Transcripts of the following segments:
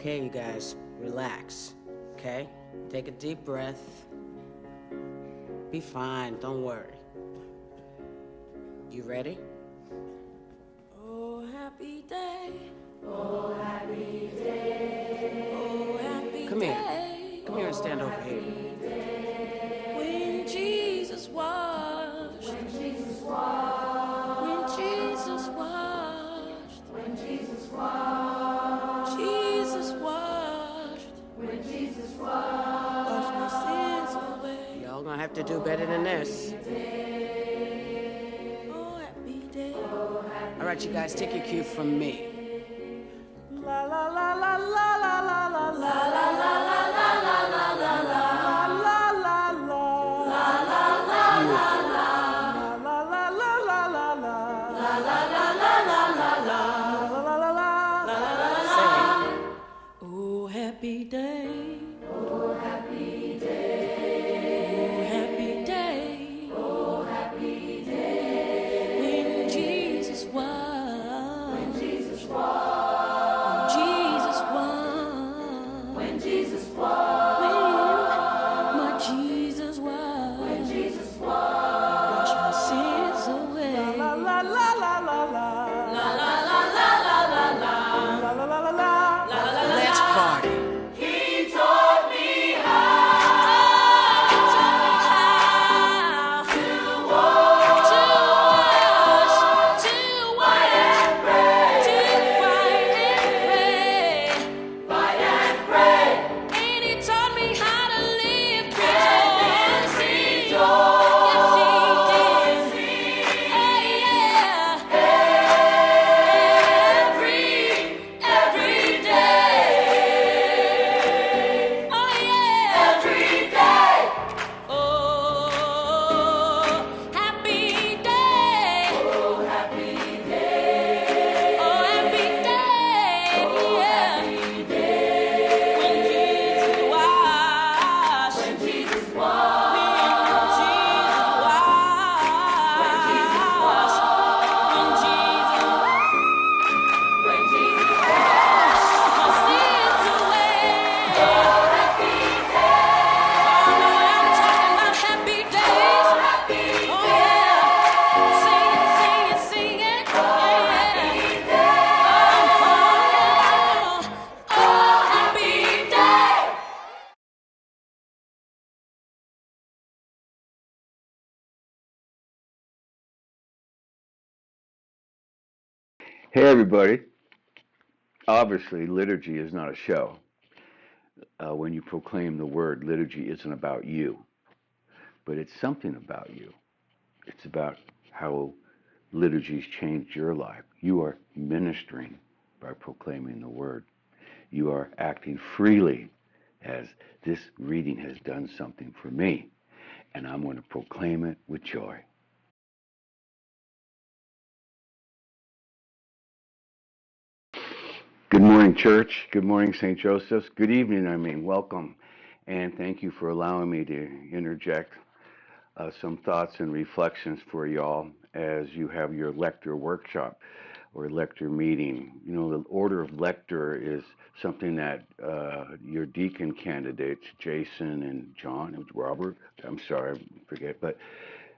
Okay, you guys, relax, okay? Take a deep breath. Be fine, don't worry. You ready? Oh, happy day. Oh, happy day. Oh, happy Come here. day. Come here and stand over here. When Jesus washed. When Jesus washed. When Jesus washed. When Jesus washed. Jesus washed. When Jesus Washed my sins away. Y'all gonna have to do better than this. Oh, happy day. All right, you guys, take your cue from me. La la la la la la la la la la la la la la la la la. Oh, happy day. Oh, happy day. Oh, happy day. Oh, happy day. When Jesus washed. When Jesus washed. Jesus washed. When Jesus washed. When my Jesus washed. When Jesus washed. Wash my sins away. La la la la la la. La la la la la la la. La la la la la. Let's party. He taught me how to walk, To wash, to fight and pray, to fight and pray. fight and pray. And he taught me how to live Yes, he joy. Yes, he Yes, did. he Oh, yeah. Every day. Oh, yeah. every day. Oh, happy day. Oh, happy day. Oh, happy day. Yeah. Happy day. When Jesus washed. When Jesus When washed. Jesus washed. When Jesus washed. When Jesus When Jesus washed my sins away. Oh, happy day. Oh, Lord, I'm talking about happy days. Happy Oh, yeah. Sing it, sing it, sing it. Yeah. Oh, happy day. Hey, everybody. Obviously, liturgy is not a show. When you proclaim the word, liturgy isn't about you, but it's something about you. It's about how liturgy's changed your life. You are ministering by proclaiming the word. You are acting freely as this reading has done something for me, and I'm going to proclaim it with joy. Good morning, church. Good morning, St. Joseph's. Good evening, welcome. And thank you for allowing me to interject some thoughts and reflections for y'all as you have your lector workshop or lector meeting. You know, the order of lector is something that your deacon candidates, Jason and John and Robert, I'm sorry, I forget, but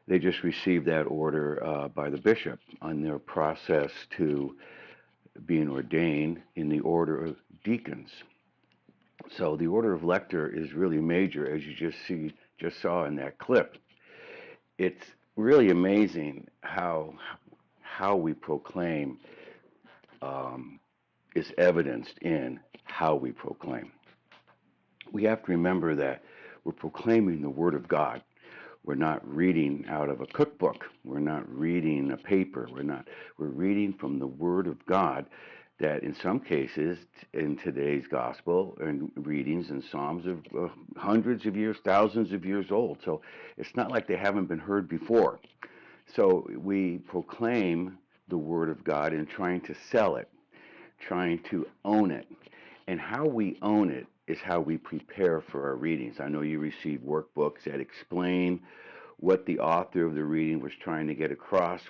they just received that order by the bishop on their process to being ordained in the order of deacons. So the order of lector is really major, as you just saw in that clip. It's really amazing how we proclaim is evidenced in how we proclaim. We have to remember that we're proclaiming the Word of God. We're not reading out of a cookbook. We're not reading a paper. We're reading from the Word of God that in some cases in today's gospel and readings and Psalms are hundreds of years, thousands of years old. So it's not like they haven't been heard before. So we proclaim the Word of God and trying to sell it, trying to own it. And how we own it is how we prepare for our readings. I know you receive workbooks that explain what the author of the reading was trying to get across,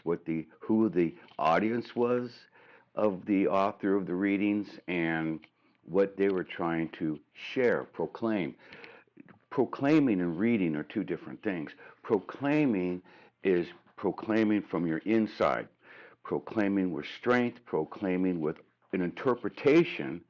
who the audience was of the author of the readings, and what they were trying to share, proclaim. Proclaiming and reading are two different things. Proclaiming is proclaiming from your inside, proclaiming with strength, proclaiming with an interpretation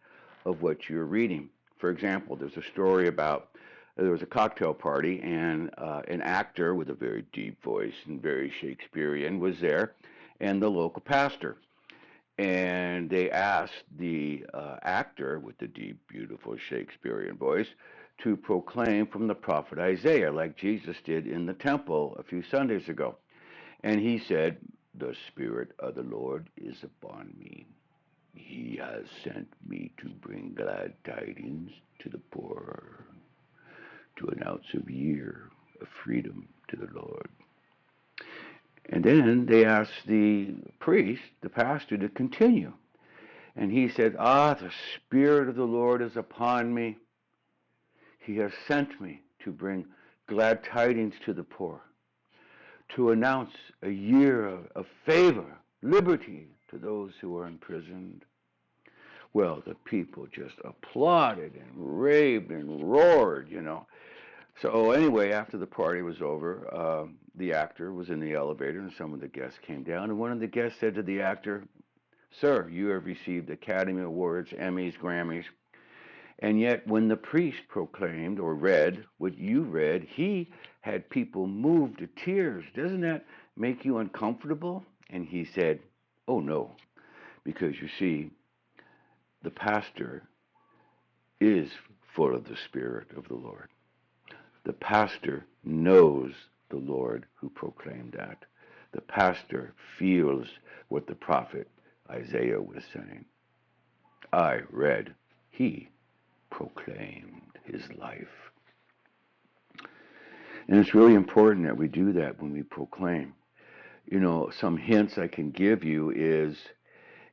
of what you're reading. For example, there's a story about there was a cocktail party, and an actor with a very deep voice and very Shakespearean was there, and the local pastor. And they asked the actor with the deep, beautiful Shakespearean voice to proclaim from the prophet Isaiah, like Jesus did in the temple a few Sundays ago. And he said, "The Spirit of the Lord is upon me. He has sent me to bring glad tidings to the poor, to announce a year of freedom to the Lord." And then they asked the priest, the pastor, to continue. And he said, "The Spirit of the Lord is upon me. He has sent me to bring glad tidings to the poor, to announce a year of favor, liberty to those who are imprisoned." Well, the people just applauded and raved and roared. So anyway, after the party was over, the actor was in the elevator, and some of the guests came down, and one of the guests said to the actor, "Sir, you have received Academy Awards, Emmys, Grammys, and yet when the priest proclaimed or read what you read, he had people moved to tears. Doesn't that make you uncomfortable?" And he said, "Oh no, because you see, the pastor is full of the Spirit of the Lord. The pastor knows the Lord who proclaimed that. The pastor feels what the prophet Isaiah was saying. I read, he proclaimed his life." And it's really important that we do that when we proclaim. Some hints I can give you is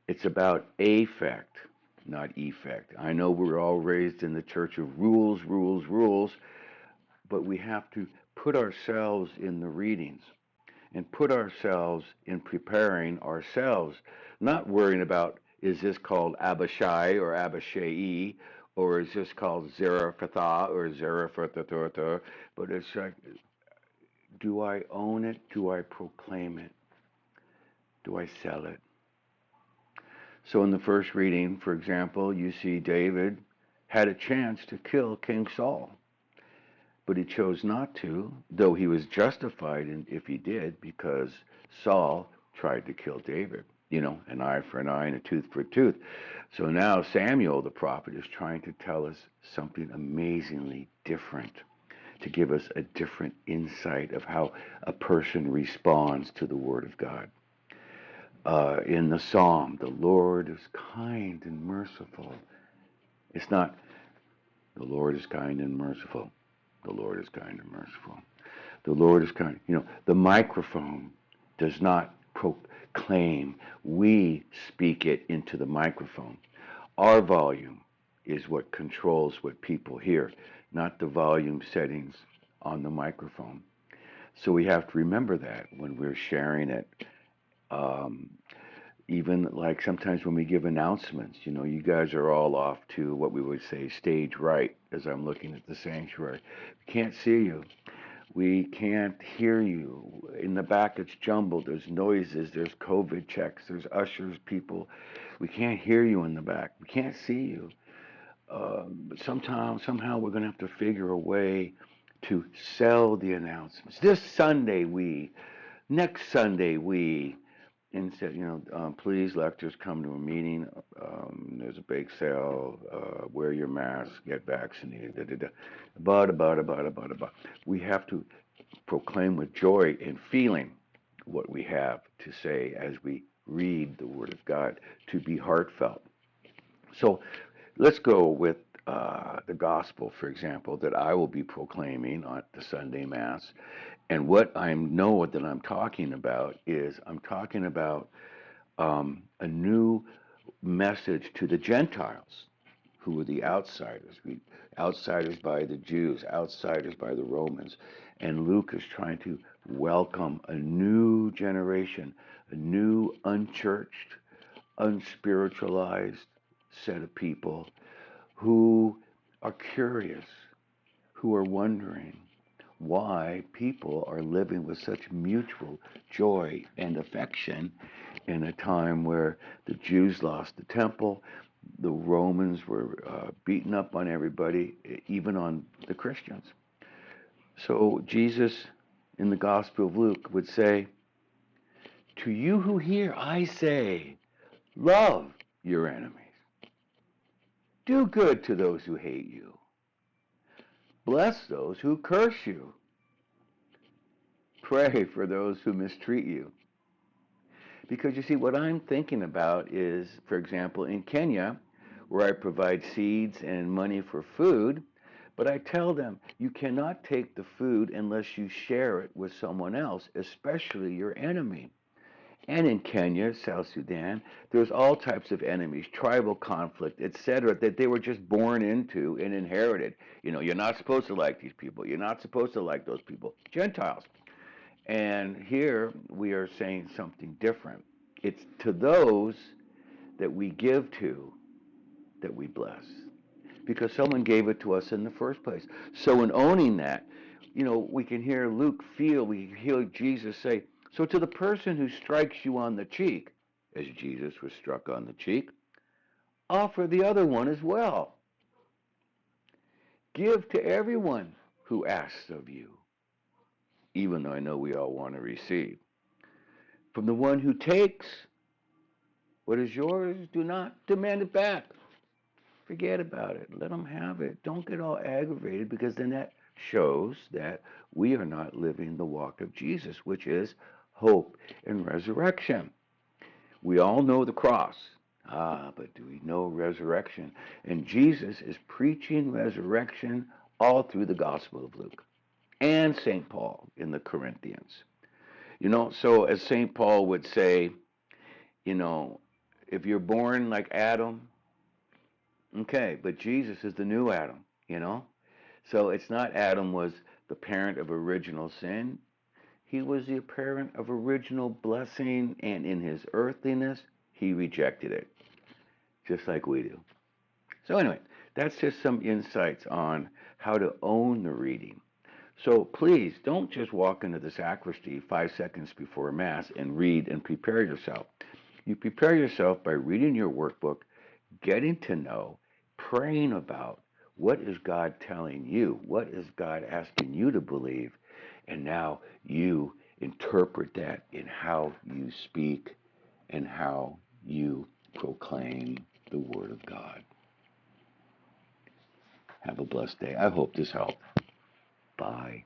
it's about affect, not effect. I know we're all raised in the church of rules, rules, rules, but we have to put ourselves in the readings and put ourselves in preparing ourselves, not worrying about, is this called Abishai or Abishai, or is this called Zarephath or Zarephath, but it's like, do I own it? Do I proclaim it? Do I sell it? So in the first reading, for example, you see David had a chance to kill King Saul, but he chose not to, though he was justified if he did, because Saul tried to kill David. An eye for an eye and a tooth for a tooth. So now Samuel, the prophet, is trying to tell us something amazingly different, to give us a different insight of how a person responds to the Word of God. In the Psalm, the Lord is kind and merciful. It's not, the Lord is kind and merciful. The Lord is kind and merciful. The Lord is kind. The microphone does not proclaim. We speak it into the microphone. Our volume is what controls what people hear, not the volume settings on the microphone. So we have to remember that when we're sharing it. Even like sometimes when we give announcements, you guys are all off to what we would say stage right, as I'm looking at the sanctuary. We can't see you. We can't hear you. In the back, it's jumbled. There's noises. There's COVID checks. There's ushers, people. We can't hear you in the back. We can't see you. But somehow we're going to have to figure a way to sell the announcements. This Sunday, next Sunday, and said, please, lectors, come to a meeting. There's a bake sale. Wear your mask. Get vaccinated. We have to proclaim with joy and feeling what we have to say as we read the Word of God, to be heartfelt. So let's go with the gospel, for example, that I will be proclaiming at the Sunday Mass. And what I know that I'm talking about is I'm talking about a new message to the Gentiles, who were the outsiders, outsiders by the Jews, outsiders by the Romans. And Luke is trying to welcome a new generation, a new unchurched, unspiritualized set of people who are curious, who are wondering why people are living with such mutual joy and affection in a time where the Jews lost the temple, the Romans were beating up on everybody, even on the Christians. So Jesus in the Gospel of Luke would say, "To you who hear, I say, love your enemies. Do good to those who hate you. Bless those who curse you. Pray for those who mistreat you." Because you see, what I'm thinking about is, for example, in Kenya, where I provide seeds and money for food, but I tell them, you cannot take the food unless you share it with someone else, especially your enemy. And in Kenya, South Sudan, there's all types of enemies, tribal conflict, etc., that they were just born into and inherited. You know, you're not supposed to like these people. You're not supposed to like those people. Gentiles. And here we are saying something different. It's to those that we give to that we bless, because someone gave it to us in the first place. So in owning that, you know, we can hear we hear Jesus say, so to the person who strikes you on the cheek, as Jesus was struck on the cheek, offer the other one as well. Give to everyone who asks of you, even though I know we all want to receive. From the one who takes what is yours, do not demand it back. Forget about it. Let them have it. Don't get all aggravated, because then that shows that we are not living the walk of Jesus, which is hope and resurrection. We all know the cross. But do we know resurrection? And Jesus is preaching resurrection all through the Gospel of Luke and St. Paul in the Corinthians. You know, so as St. Paul would say, you know, if you're born like Adam, okay, but Jesus is the new Adam, you know? So it's not Adam was the parent of original sin. He was the parent of original blessing, and in his earthliness, he rejected it, just like we do. So anyway, that's just some insights on how to own the reading. So please don't just walk into the sacristy 5 seconds before Mass and read and prepare yourself. You prepare yourself by reading your workbook, getting to know, praying about what is God telling you, what is God asking you to believe, and now you interpret that in how you speak and how you proclaim the Word of God. Have a blessed day. I hope this helped. Bye.